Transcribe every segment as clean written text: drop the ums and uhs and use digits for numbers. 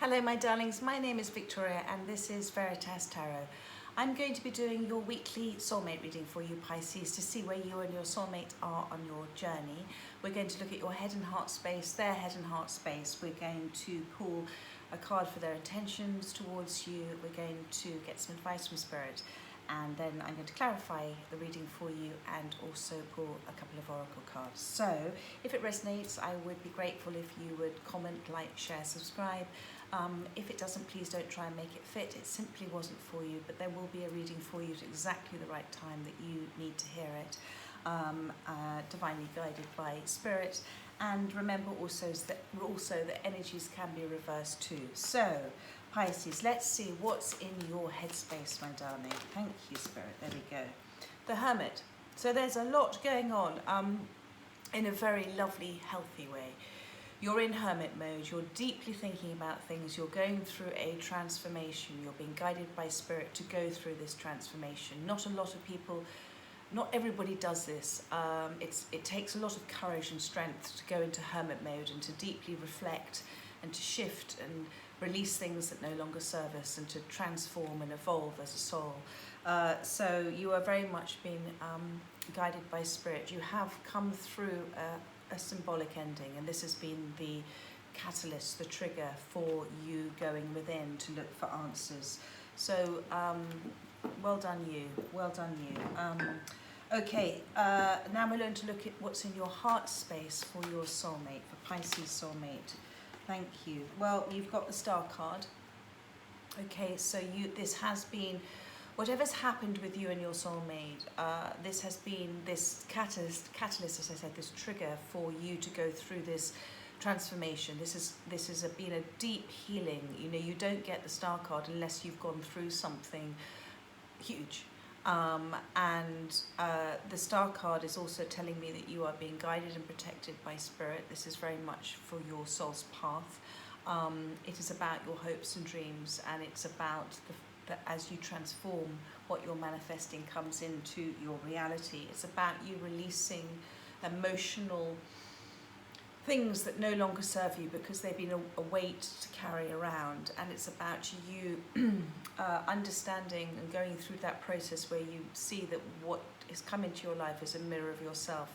Hello my darlings, my name is Victoria and this is Veritas Tarot. I'm going to be doing your weekly soulmate reading for you Pisces to see where you and your soulmate are on your journey. We're going to look at your head and heart space, their head and heart space. We're going to pull a card for their intentions towards you. We're going to get some advice from Spirit, and then I'm going to clarify the reading for you and also pull a couple of oracle cards. So if it resonates, I would be grateful if you would comment, like, share, subscribe. If it doesn't, please don't try and make it fit. It simply wasn't for you, but there will be a reading for you at exactly the right time that you need to hear it, divinely guided by Spirit. And remember also that energies can be reversed too. So Pisces, let's see what's in your headspace, my darling. Thank you, Spirit. There we go. The Hermit. So there's a lot going on in a very lovely, healthy way. You're in hermit mode, you're deeply thinking about things, you're going through a transformation, you're being guided by Spirit to go through this transformation. Not a lot of people, not everybody does this. It takes a lot of courage and strength to go into hermit mode and to deeply reflect and to shift and release things that no longer serve us and to transform and evolve as a soul. So you are very much being guided by Spirit. You have come through a symbolic ending, and this has been the catalyst, the trigger for you going within to look for answers. So well done you, well done you. Okay, now we're going to look at what's in your heart space for your soulmate, for Pisces soulmate. Thank you. Well, you've got the Star card. Okay, so this has been, whatever's happened with you and your soulmate, this has been this catalyst, as I said, this trigger for you to go through this transformation. This has been a deep healing. You know, you don't get the Star card unless you've gone through something huge. The Star card is also telling me that you are being guided and protected by Spirit. This is very much for your soul's path. It is about your hopes and dreams, and it's about that as you transform, what you're manifesting comes into your reality. It's about you releasing emotional things that no longer serve you because they've been a weight to carry around, and it's about you understanding and going through that process where you see that what is coming to your life is a mirror of yourself,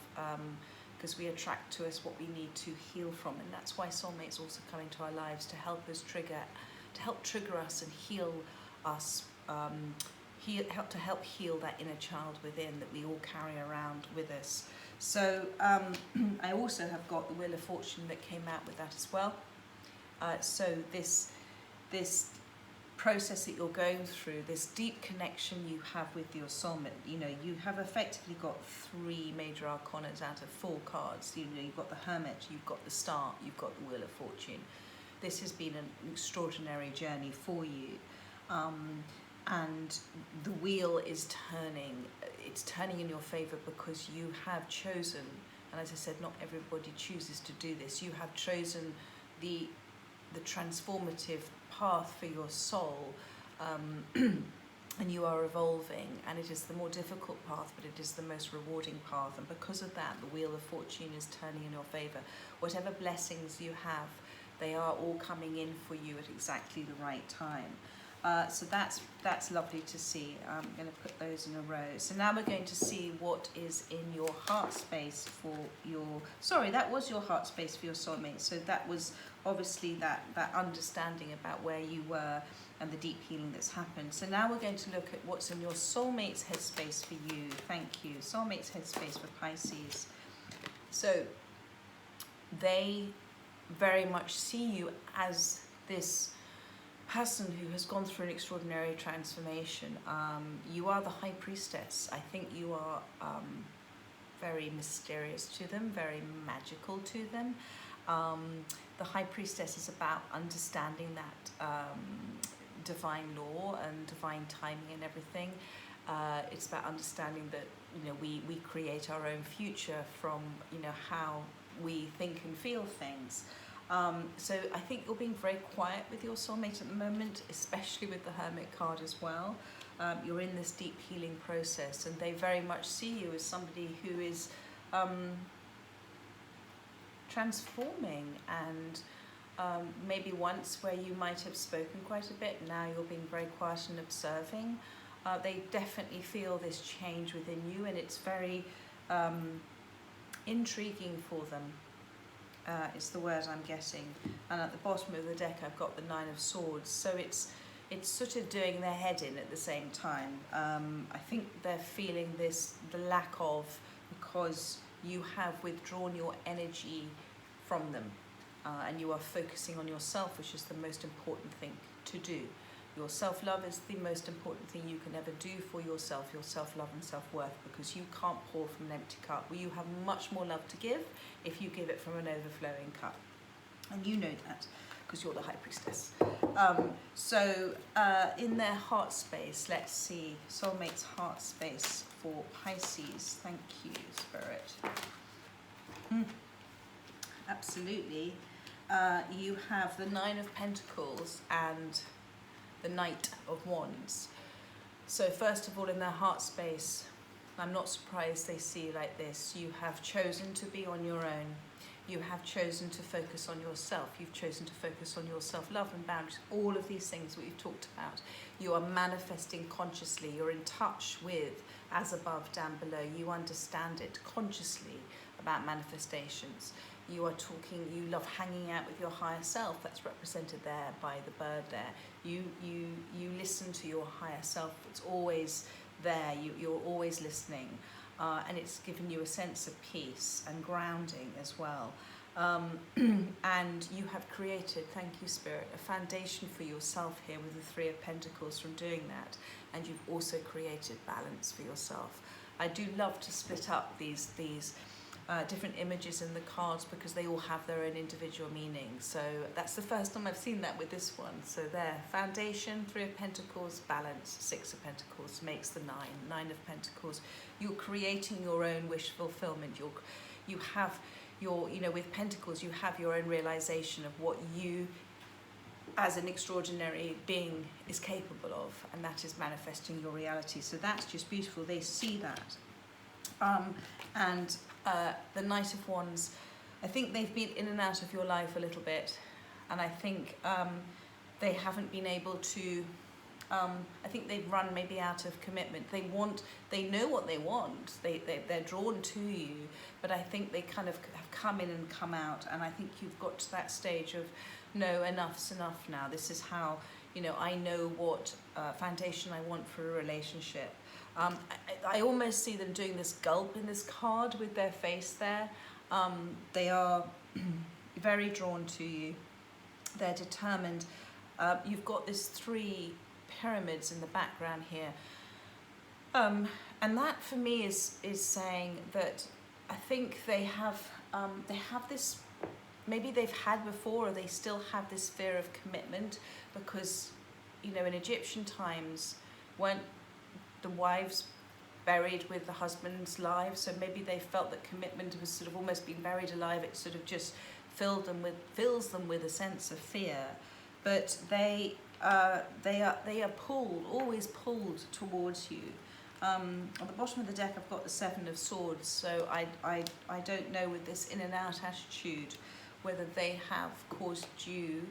because we attract to us what we need to heal from, and that's why soulmates also come into our lives to help us trigger us and heal us, help heal that inner child within that we all carry around with us. So I also have got the Wheel of Fortune that came out with that as well. So this process that you're going through, this deep connection you have with your soulmate, you know, you have effectively got 3 major arcanas out of 4 cards. You know, you've got the Hermit, you've got the Star, you've got the Wheel of Fortune. This has been an extraordinary journey for you. And the wheel is turning. It's turning in your favor because you have chosen, and as I said, not everybody chooses to do this. You have chosen the transformative path for your soul, and you are evolving, and it is the more difficult path, but it is the most rewarding path, and because of that, the Wheel of Fortune is turning in your favor. Whatever blessings you have, they are all coming in for you at exactly the right time. So that's lovely to see. I'm going to put those in a row. So now we're going to see what is in your heart space for your... Sorry, that was your heart space for your soulmate. So that was obviously that understanding about where you were and the deep healing that's happened. So now we're going to look at what's in your soulmate's headspace for you. Thank you. Soulmate's headspace for Pisces. So they very much see you as this person who has gone through an extraordinary transformation. You are the High Priestess. I think you are very mysterious to them, very magical to them. The High Priestess is about understanding that divine law and divine timing and everything. It's about understanding that, you know, we create our own future from, you know, how we think and feel things. So I think you're being very quiet with your soulmate at the moment, especially with the Hermit card as well. You're in this deep healing process, and they very much see you as somebody who is transforming and maybe once where you might have spoken quite a bit, now you're being very quiet and observing. They definitely feel this change within you, and it's very intriguing for them. It's the word I'm getting. And at the bottom of the deck I've got the Nine of Swords, so it's sort of doing their head in at the same time. I think they're feeling the lack of, because you have withdrawn your energy from them, and you are focusing on yourself, which is the most important thing to do. Your self-love is the most important thing you can ever do for yourself, your self-love and self-worth, because you can't pour from an empty cup. You have much more love to give if you give it from an overflowing cup. And you know that, because you're the High Priestess. So in their heart space, let's see, soulmate's heart space for Pisces. Thank you, Spirit. Absolutely. You have the Nine of Pentacles and the Knight of Wands. So first of all, in their heart space, I'm not surprised they see like this. You have chosen to be on your own. You have chosen to focus on yourself. You've chosen to focus on your self-love and boundaries. All of these things we've talked about. You are manifesting consciously. You're in touch with as above, down below. You understand it consciously about manifestations. You are talking, you love hanging out with your higher self. That's represented there by the bird there. You listen to your higher self. It's always there. You're always listening. And it's given you a sense of peace and grounding as well. And you have created, thank you Spirit, a foundation for yourself here with the Three of Pentacles from doing that. And you've also created balance for yourself. I do love to split up these different images in the cards, because they all have their own individual meaning. So that's the first time I've seen that with this one. So there, foundation, Three of Pentacles, balance, Six of Pentacles makes the Nine of Pentacles. You're creating your own wish fulfillment. You have your, with Pentacles, you have your own realization of what you as an extraordinary being is capable of, and that is manifesting your reality. So that's just beautiful. They see that. The Knight of Wands, I think they've been in and out of your life a little bit, and I think they haven't been able to, I think they've run maybe out of commitment. They know what they want, they're drawn to you, but I think they kind of have come in and come out, and I think you've got to that stage of, no, enough's enough now. This is how, I know what foundation I want for a relationship. I almost see them doing this gulp in this card with their face there. They are very drawn to you. They're determined. You've got this 3 pyramids in the background here. And that for me is saying that I think they have this, maybe they've had before, or they still have this fear of commitment, because, in Egyptian times, weren't the wives buried with the husband's lives? So maybe they felt that commitment was sort of almost being buried alive. It sort of just fills them with a sense of fear. But they are pulled, always pulled towards you. On the bottom of the deck I've got the Seven of Swords, so I don't know, with this in and out attitude, whether they have caused you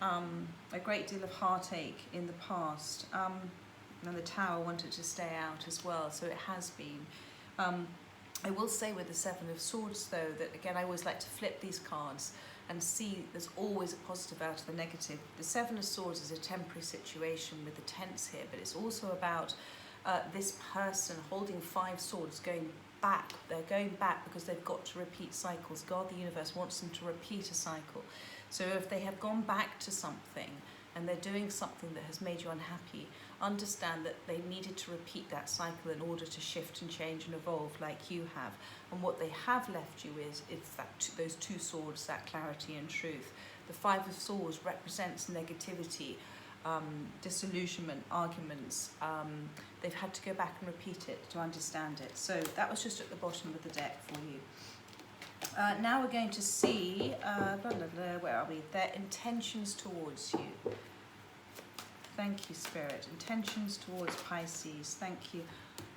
a great deal of heartache in the past. And the Tower wanted to stay out as well, so it has been. I will say with the Seven of Swords though, that again, I always like to flip these cards and see there's always a positive out of the negative. The Seven of Swords is a temporary situation with the tense here, but it's also about this person holding 5 swords going back. They're going back because they've got to repeat cycles. God, the universe, wants them to repeat a cycle. So if they have gone back to something and they're doing something that has made you unhappy, understand that they needed to repeat that cycle in order to shift and change and evolve like you have. And what they have left you is those 2 swords, that clarity and truth. The 5 of Swords represents negativity, disillusionment, arguments. They've had to go back and repeat it to understand it. So that was just at the bottom of the deck for you. Now we're going to see, where are we? Their intentions towards you. Thank you, Spirit. Intentions towards Pisces. Thank you.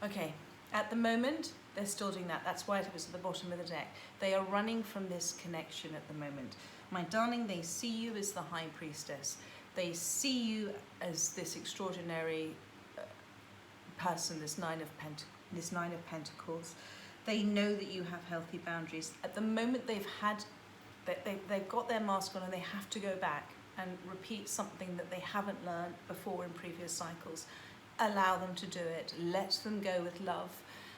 Okay, at the moment, they're still doing that. That's why it was at the bottom of the deck. They are running from this connection at the moment. My darling, they see you as the High Priestess. They see you as this extraordinary person, this Nine of Pentacles. They know that you have healthy boundaries. At the moment they've got their mask on and they have to go back and repeat something that they haven't learned before in previous cycles. Allow them to do it. Let them go with love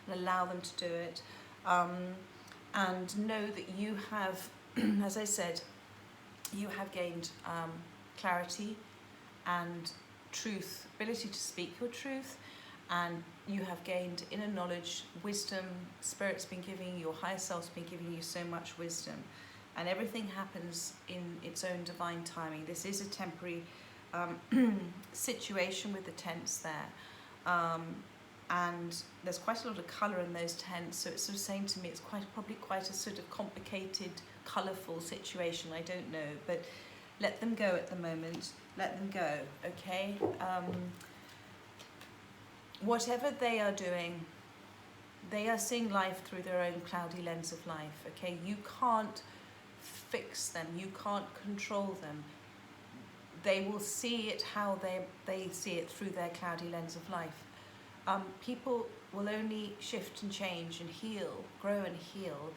and allow them to do it. And know that you have, as I said, you have gained clarity and truth, ability to speak your truth, and you have gained inner knowledge, wisdom. Spirit's been giving you, your higher self's been giving you so much wisdom, and everything happens in its own divine timing. This is a temporary situation with the tents there, and there's quite a lot of colour in those tents, so it's sort of saying to me it's probably quite a sort of complicated, colourful situation. I don't know, but let them go at the moment. Let them go, okay? Whatever they are doing, they are seeing life through their own cloudy lens of life, okay? You can't fix them, you can't control them. They will see it how they see it through their cloudy lens of life. People will only shift and change and heal, grow and heal,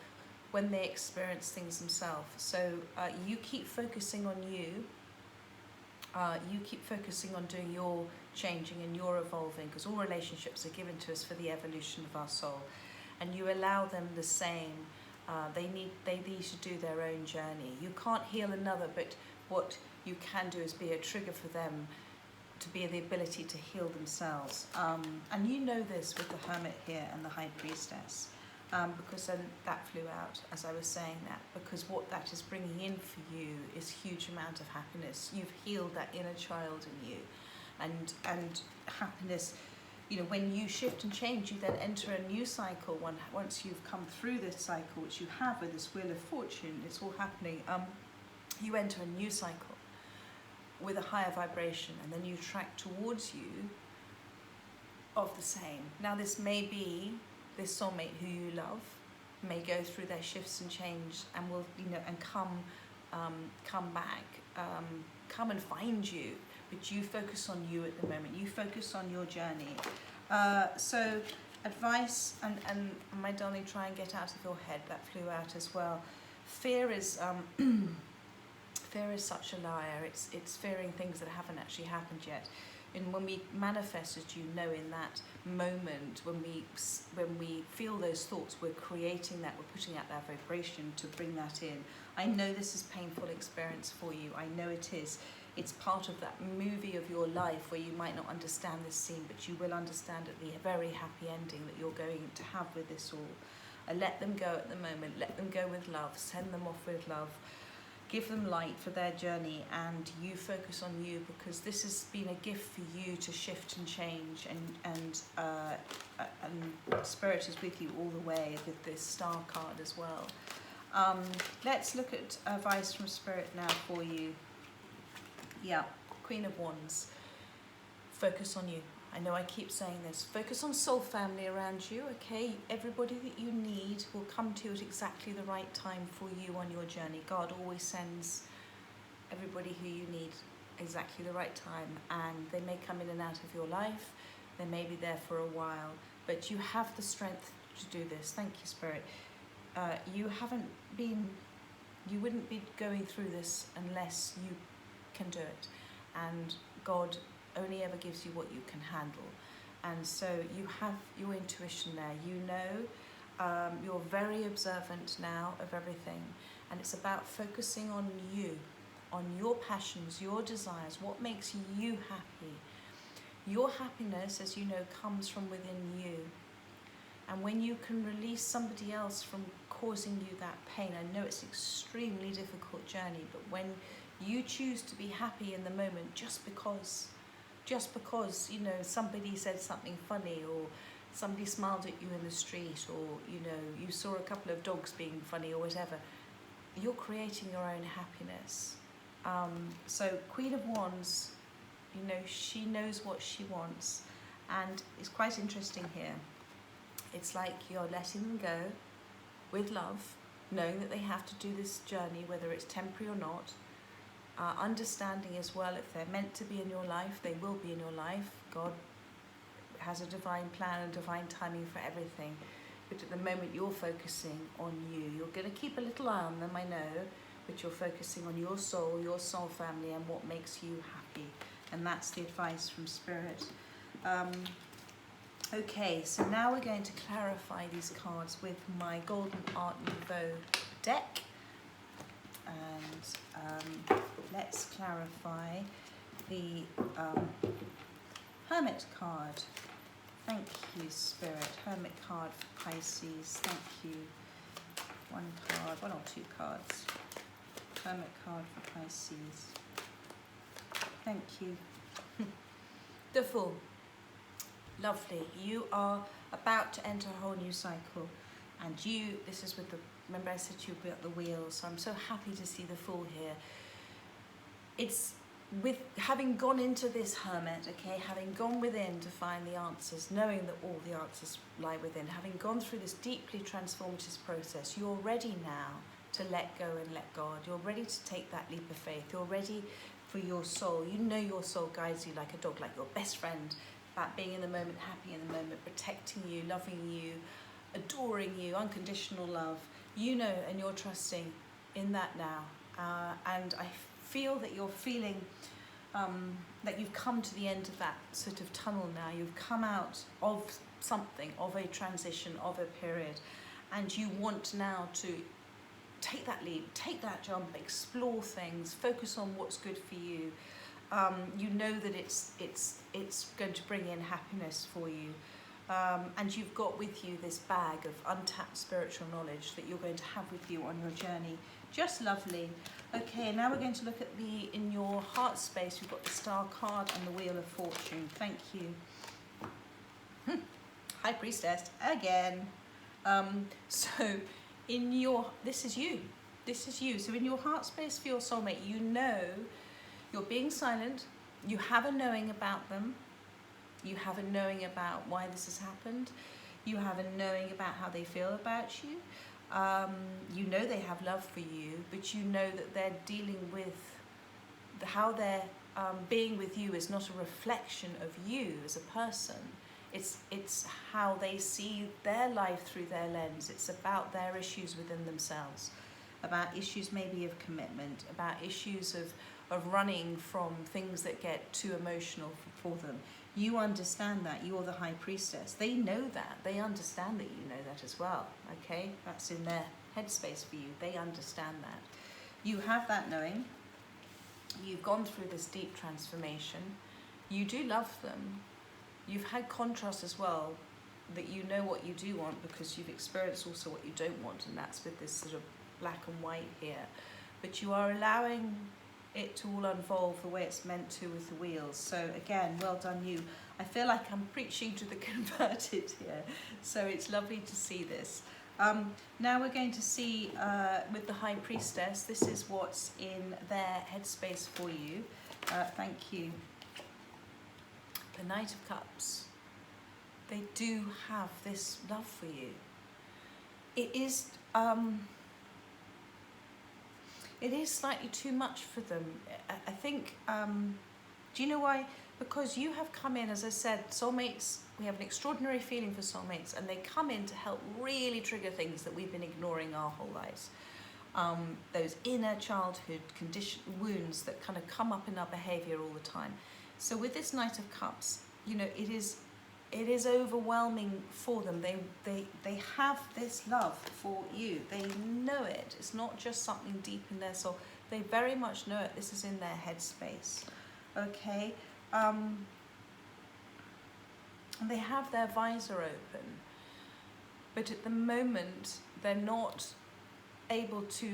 when they experience things themselves. So you keep focusing on you. You keep focusing on doing your changing and your evolving, because all relationships are given to us for the evolution of our soul, and you allow them the same. They need to do their own journey. You can't heal another, but what you can do is be a trigger for them to be the ability to heal themselves. And you know this with the Hermit here and the High Priestess, because then that flew out as I was saying that, because what that is bringing in for you is huge amount of happiness. You've healed that inner child in you, and happiness. You know, when you shift and change, you then enter a new cycle. Once you've come through this cycle, which you have with this Wheel of Fortune, it's all happening. You enter a new cycle with a higher vibration, and then you track towards you of the same. Now this may be this soulmate who you love, may go through their shifts and change, and will, you know, and come back, come and find you. But you focus on you at the moment. You focus on your journey. So advice, and my darling, try and get out of your head. That flew out as well. Fear is fear is such a liar. It's fearing things that haven't actually happened yet. And when we manifest, as you know, in that moment, when we feel those thoughts, we're creating that, we're putting out that vibration to bring that in. I know this is a painful experience for you. I know it is. It's part of that movie of your life where you might not understand this scene, but you will understand at the very happy ending that you're going to have with this all. Let them go at the moment. Let them go with love. Send them off with love. Give them light for their journey, and you focus on you, because this has been a gift for you to shift and change, and Spirit is with you all the way with this Star card as well. Let's look at advice from Spirit now for you. Yeah, Queen of Wands. Focus on you. I know I keep saying this. Focus on soul family around you, okay? Everybody that you need will come to you at exactly the right time for you on your journey. God always sends everybody who you need exactly the right time, and they may come in and out of your life. They may be there for a while, but you have the strength to do this. Thank you, Spirit. You wouldn't be going through this unless you can do it, and God only ever gives you what you can handle. And so you have your intuition there. You know, you're very observant now of everything, and it's about focusing on you, on your passions, your desires, what makes you happy. Your happiness, as you know, comes from within you, and when you can release somebody else from causing you that pain, I know it's an extremely difficult journey, but when you choose to be happy in the moment, just because, you know, somebody said something funny, or somebody smiled at you in the street, or, you know, you saw a couple of dogs being funny or whatever, you're creating your own happiness. So Queen of Wands, you know, she knows what she wants, and it's quite interesting here. It's like you're letting them go with love, knowing that they have to do this journey, whether it's temporary or not, understanding as well if they're meant to be in your life, they will be in your life. God has a divine plan and divine timing for everything. But at the moment you're focusing on you. You're going to keep a little eye on them, I know, but you're focusing on your soul family and what makes you happy. And that's the advice from Spirit. Okay, so now we're going to clarify these cards with my Golden Art Nouveau deck. And let's clarify the Hermit card. Thank you, Spirit. Hermit card for Pisces. Thank you. One or two cards. Hermit card for Pisces. Thank you. The Fool. Lovely. You are about to enter a whole new cycle. And this is with the, remember I said you'll be at the wheel, so I'm so happy to see the Fool here. It's with having gone into this Hermit, okay, having gone within to find the answers, knowing that all the answers lie within, having gone through this deeply transformative process, you're ready now to let go and let God. You're ready to take that leap of faith. You're ready for your soul. You know your soul guides you like a dog, like your best friend, about being in the moment, happy in the moment, protecting you, loving you, adoring you, unconditional love. You know, and you're trusting in that now. And I feel that you're feeling that you've come to the end of that sort of tunnel now. You've come out of something, of a transition, of a period, and you want now to take that leap, take that jump, explore things, focus on what's good for you. You know that it's going to bring in happiness for you. And you've got with you this bag of untapped spiritual knowledge that you're going to have with you on your journey. Just lovely. Okay, now we're going to look at in your heart space, we've got the Star card and the Wheel of Fortune. Thank you. High Priestess, again. So this is you. This is you. So in your heart space for your soulmate, you know you're being silent. You have a knowing about them. You have a knowing about why this has happened. You have a knowing about how they feel about you. You know they have love for you, but you know that they're dealing with how they're being with you is not a reflection of you as a person. It's how they see their life through their lens. It's about their issues within themselves, about issues maybe of commitment, about issues of running from things that get too emotional for them. You understand that. You're the High Priestess. They know that. They understand that you know that as well. Okay? That's in their headspace for you. They understand that. You have that knowing. You've gone through this deep transformation. You do love them. You've had contrast as well, that you know what you do want because you've experienced also what you don't want, and that's with this sort of black and white here. But you are allowing it to all unfold the way it's meant to with the wheels. So again, well done you. I feel like I'm preaching to the converted here, so it's lovely to see this. Now we're going to see with the High Priestess, this is what's in their headspace for you. Thank you. The Knight of Cups. They do have this love for you. It is slightly too much for them. I think, do you know why? Because you have come in, as I said, soulmates, we have an extraordinary feeling for soulmates, and they come in to help really trigger things that we've been ignoring our whole lives. Those inner childhood condition wounds that kind of come up in our behavior all the time. So with this Knight of Cups, you know, it is overwhelming for them. They have this love for you. They know it. It's not just something deep in their soul. They very much know it. This is in their headspace. Okay. And they have their visor open, but at the moment they're not able to.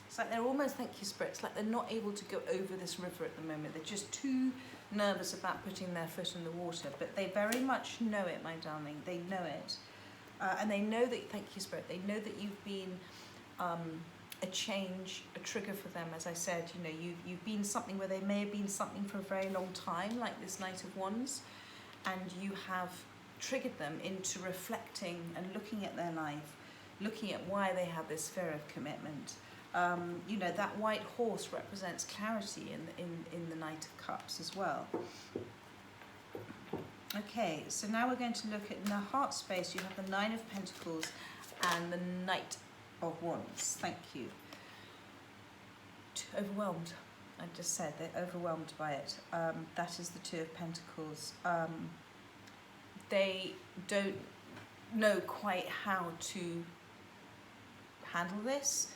It's like they're almost, thank you, Spirit. It's like they're not able to go over this river at the moment. They're just too nervous about putting their foot in the water, but they very much know it, my darling. They know it, and they know that. Thank you, Spirit. They know that you've been a change, a trigger for them. As I said, you know, you've been something where they may have been something for a very long time, like this Knight of Wands, and you have triggered them into reflecting and looking at their life. looking at why they have this fear of commitment. You know, that white horse represents clarity in the Knight of Cups as well. Okay, so now we're going to look at, in the heart space, you have the Nine of Pentacles and the Knight of Wands. Thank you. Overwhelmed. I just said they're overwhelmed by it. That is the Two of Pentacles. They don't know quite how to handle this.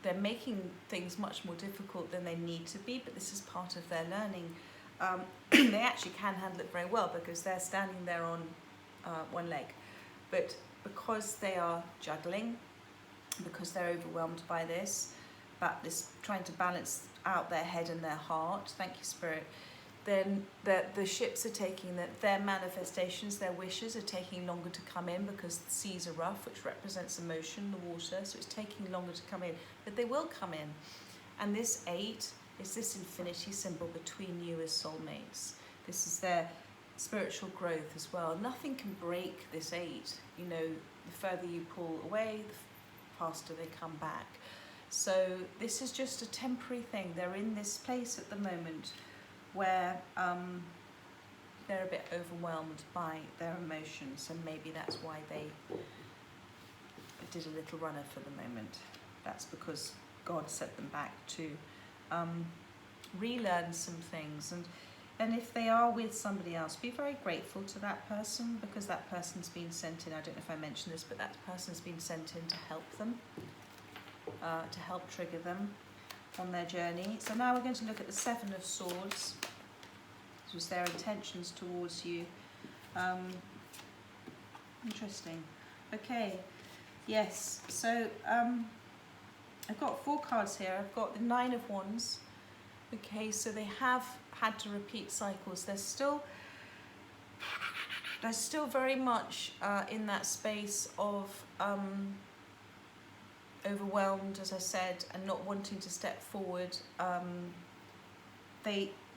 They're making things much more difficult than they need to be, but this is part of their learning. They actually can handle it very well because they're standing there on one leg, but because they are juggling, because they're overwhelmed by this, but this trying to balance out their head and their heart, thank you Spirit, then the ships are taking their manifestations, their wishes are taking longer to come in because the seas are rough, which represents emotion, the water, so it's taking longer to come in, but they will come in. And this 8 is this infinity symbol between you as soulmates. This is their spiritual growth as well. Nothing can break this 8. You know, the further you pull away, the faster they come back. So this is just a temporary thing. They're in this place at the moment where they're a bit overwhelmed by their emotions, and maybe that's why they did a little runner for the moment. That's because God set them back to relearn some things, and if they are with somebody else, be very grateful to that person, because that person's been sent in. I don't know if I mentioned this, but that person's been sent in to help them, to help trigger them on their journey. So now we're going to look at the Seven of Swords. This was their intentions towards you. Interesting. Okay, yes, so I've got 4 cards here. I've got the Nine of Wands. Okay, so they have had to repeat cycles. They're still very much in that space of overwhelmed, as I said, and not wanting to step forward.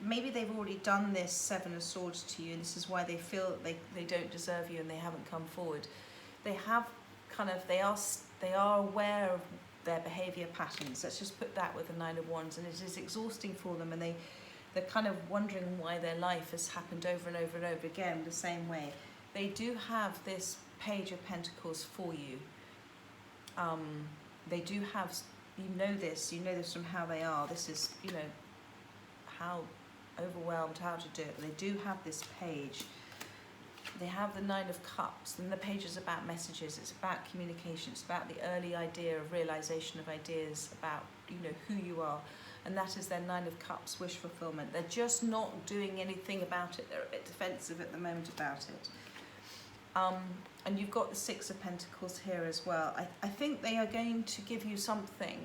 Maybe they've already done this Seven of Swords to you, and this is why they feel that they don't deserve you and they haven't come forward. They have they are aware of their behaviour patterns. Let's just put that with the Nine of Wands, and it is exhausting for them, and they're kind of wondering why their life has happened over and over and over again the same way. They do have this Page of Pentacles for you. They do have, you know this from how they are. This is, you know, how overwhelmed, how to do it. But they do have this page. They have the Nine of Cups, and the page is about messages, it's about communication, it's about the early idea of realization of ideas about, you know, who you are, and that is their Nine of Cups, wish fulfillment. They're just not doing anything about it. They're a bit defensive at the moment about it. And you've got the Six of Pentacles here as well. I think they are going to give you something.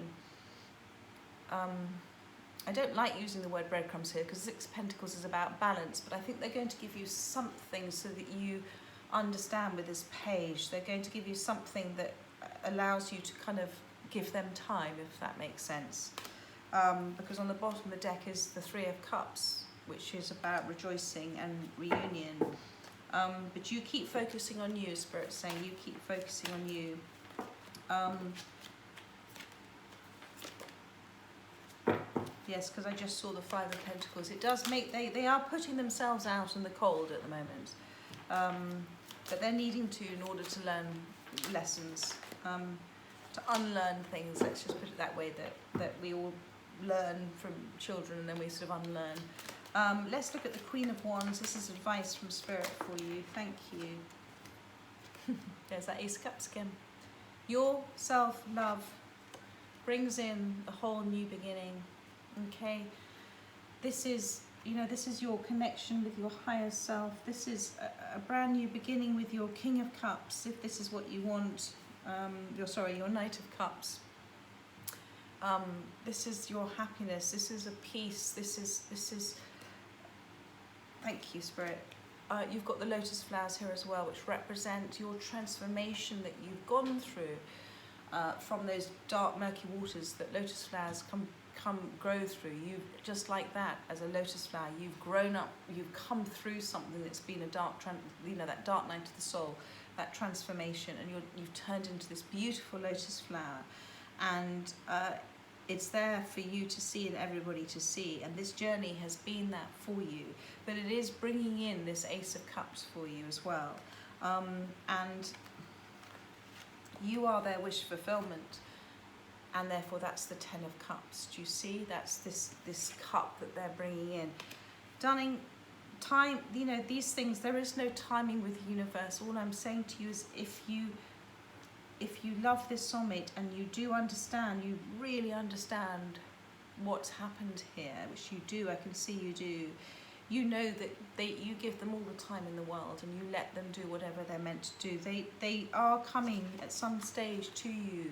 I don't like using the word breadcrumbs here because Six of Pentacles is about balance, but I think they're going to give you something so that you understand with this page. They're going to give you something that allows you to kind of give them time, if that makes sense. Because on the bottom of the deck is the Three of Cups, which is about rejoicing and reunion. But you keep focusing on you, Spirit's saying, you keep focusing on you. Yes, because I just saw the Five of Pentacles. It does make, they are putting themselves out in the cold at the moment. But they're needing to in order to learn lessons, to unlearn things, let's just put it that way, that we all learn from children and then we sort of unlearn. Let's look at the Queen of Wands. This is advice from Spirit for you. Thank you. There's that Ace of Cups again. Your self-love brings in a whole new beginning. Okay, this is, you know, this is your connection with your higher self. This is a brand new beginning with your King of Cups, if this is what you want. Your Knight of Cups. This is your happiness. This is a peace. This is. Thank you, Spirit. You've got the lotus flowers here as well, which represent your transformation that you've gone through from those dark, murky waters that lotus flowers grow through. You, just like that, as a lotus flower, you've grown up, you've come through something that's been a dark, that dark night of the soul. that transformation, and you've turned into this beautiful lotus flower, and it's there for you to see and everybody to see, and this journey has been that for you, but it is bringing in this Ace of Cups for you as well, and you are their wish fulfillment, and therefore that's the Ten of Cups. Do you see? That's this cup that they're bringing in. Darling, time, you know, these things, there is no timing with the universe. All I'm saying to you is if you love this soulmate and you do understand, you really understand what's happened here, which you do, I can see you do, you know that you give them all the time in the world and you let them do whatever they're meant to do. They are coming at some stage to you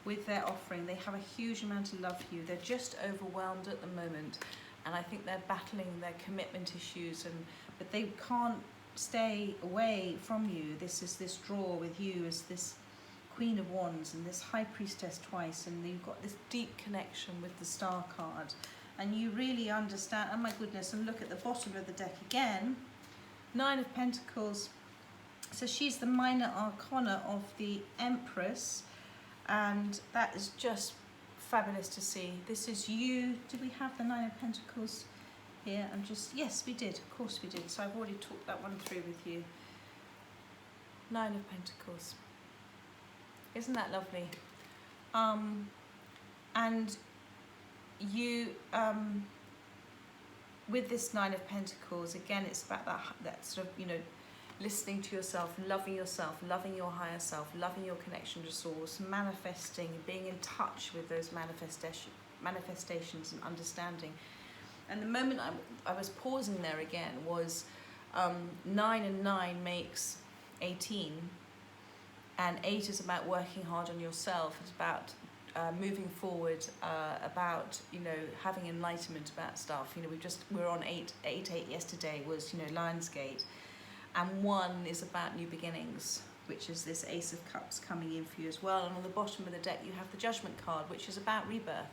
with their offering. They have a huge amount of love for you. They're just overwhelmed at the moment, and I think they're battling their commitment issues, but they can't stay away from you. This is this draw with you as this Queen of Wands and this High Priestess twice, and you've got this deep connection with the Star card, and you really understand. Oh my goodness, and look at the bottom of the deck again, Nine of Pentacles. So she's the minor arcana of the Empress, and that is just fabulous to see. This is you. Did we have the Nine of Pentacles here? Yes, we did. Of course we did. So I've already talked that one through with you. Nine of Pentacles. Isn't that lovely? And you, with this Nine of Pentacles, again, it's about that sort of, you know, listening to yourself, loving your higher self, loving your connection to source, manifesting, being in touch with those manifestations and understanding. And the moment I was pausing there again was 9 and 9 makes 18, and 8 is about working hard on yourself. It's about moving forward, about, you know, having enlightenment about stuff. You know, we were on 8 yesterday was, you know, Lionsgate. And 1 is about new beginnings, which is this Ace of Cups coming in for you as well. And on the bottom of the deck, you have the Judgment card, which is about rebirth.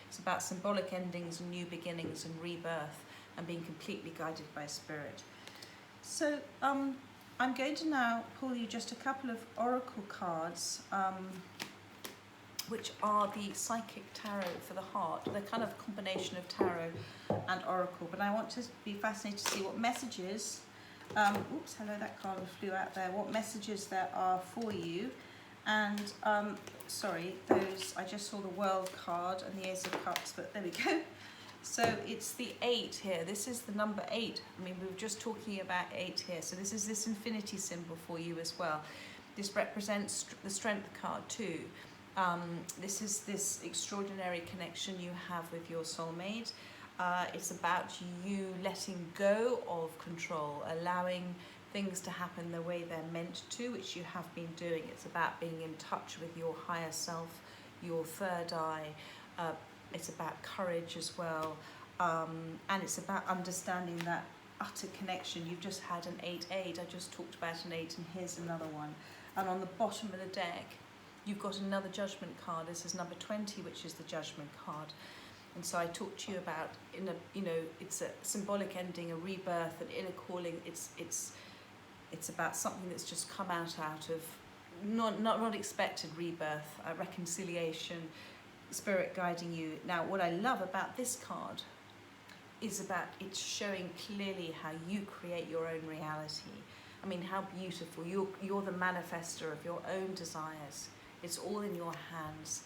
It's about symbolic endings and new beginnings and rebirth and being completely guided by Spirit. So I'm going to now pull you just a couple of oracle cards, which are the Psychic Tarot for the heart. They're kind of a combination of tarot and oracle, but I want to be fascinated to see what messages, oops, hello, that card flew out there, what messages there are for you. And sorry, those, I just saw the World card and the Ace of Cups, but there we go. So it's the 8 here. This is the number 8. I mean, we were just talking about 8 here. So this is this infinity symbol for you as well. This represents the Strength card too. This is this extraordinary connection you have with your soulmate. It's about you letting go of control, allowing things to happen the way they're meant to, which you have been doing. It's about being in touch with your higher self, your third eye. It's about courage as well. And it's about understanding that utter connection. You've just had an 8-8. I just talked about an 8, and here's another one. And on the bottom of the deck, you've got another Judgment card. This is number 20, which is the Judgment card. And so I talked to you about, it's a symbolic ending, a rebirth, an inner calling. It's about something that's just come out of not expected rebirth, reconciliation, Spirit guiding you. Now, what I love about this card is about it's showing clearly how you create your own reality. I mean, how beautiful. You're the manifester of your own desires. It's all in your hands,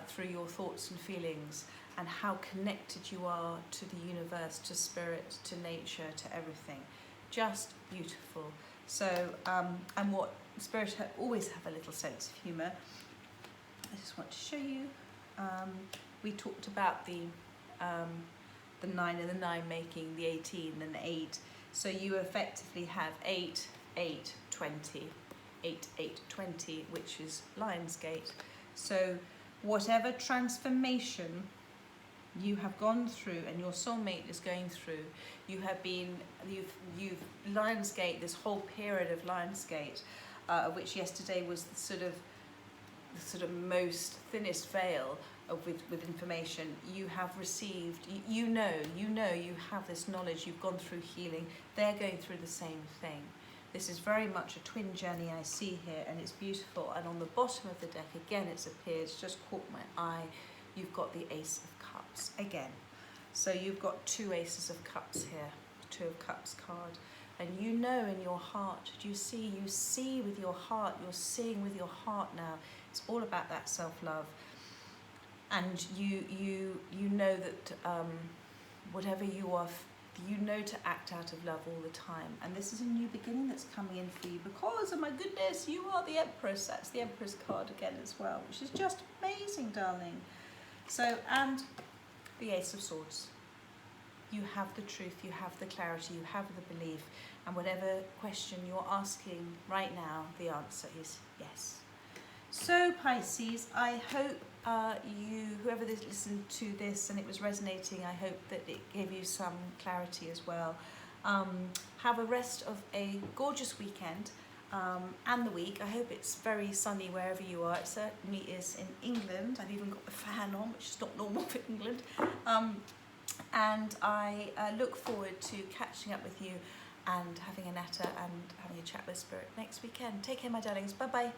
through your thoughts and feelings, and how connected you are to the universe, to Spirit, to nature, to everything. Just beautiful. So, and what Spirit always have a little sense of humour. I just want to show you. We talked about the 9 and the 9 making the 18 and the 8. So you effectively have 8, 8, 20, 8, 8, 20, which is Lionsgate. So whatever transformation you have gone through and your soulmate is going through, you've Lionsgate, this whole period of Lionsgate, which yesterday was the sort of most thinnest veil with information you have received. You know you have this knowledge. You've gone through healing. They're going through the same thing. This is very much a twin journey I see here, and it's beautiful. And on the bottom of the deck, again, it's appeared, it's just caught my eye. You've got the Ace of Cups again. So you've got 2 Aces of Cups here, 2 of Cups card. And you know in your heart, you see with your heart, you're seeing with your heart now. It's all about that self-love. And you know that whatever you are, you know to act out of love all the time. And this is a new beginning that's coming in for you because, oh my goodness, you are the Empress. That's the Empress card again as well, which is just amazing, darling. So, and the Ace of Swords. You have the truth, you have the clarity, you have the belief, and whatever question you're asking right now, the answer is yes. So Pisces, I hope whoever listened to this and it was resonating, I hope that it gave you some clarity as well. Have a rest of a gorgeous weekend and the week. I hope it's very sunny wherever you are. It certainly is in England. I've even got the fan on, which is not normal for England. And I look forward to catching up with you and having a natter and having a chat with Spirit next weekend. Take care, my darlings. Bye-bye.